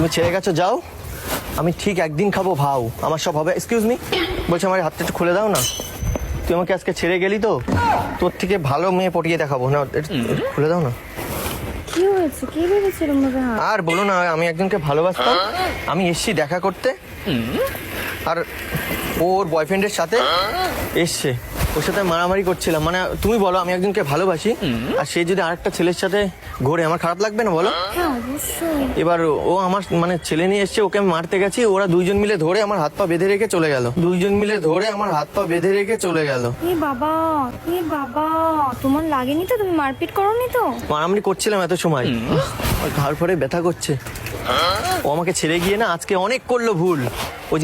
তুমি ছেড়ে গেছো, যাও। আমি ঠিক একদিন খাবো ভাও, আমার সব হবে। এক্সকিউজ মি, বলছি আমার হাতটা একটু খুলে দাও না। তুই আমাকে আজকে ছেড়ে গেলি তো, তোর থেকে ভালো মেয়ে পটিয়ে দেখাবো না, একটু খুলে দাও না। কি হয়েছে? কি ভেবেছিল মনে হয়? আর বলো না, আমি একজনকে ভালোবাসতাম, আমি এসছি দেখা করতে, আর ওর বয়ফ্রেন্ডের সাথে এসছে, ওর সাথে মারামারি করছিলাম। মানে তুমি বলো, আমি একজনকে ভালোবাসি আর সে যদি আরেকটা ছেলের সাথে ঘোরে, আমার খারাপ লাগবে না বলো? হ্যাঁ অবশ্যই। এবার ও আমার মানে ছেলে নিয়ে এসছে, ওকে আমি মারতে গেছি, ওরা দুইজন মিলে ধরে আমার হাত পা বেঁধে রেখে চলে গেল। দুইজন মিলে ধরে আমার হাত পা বেঁধে রেখে চলে গেল। এ বাবা, এ বাবা, তোমার লাগেনি তো? তুমি মারপিট করোনি তো? মারামারি করছিলাম এত সময়, আর ঘাড় পরে ব্যথা করছে। ও আমাকে ছেড়ে গিয়ে না আজকে অনেক করলো ভুল। ও যে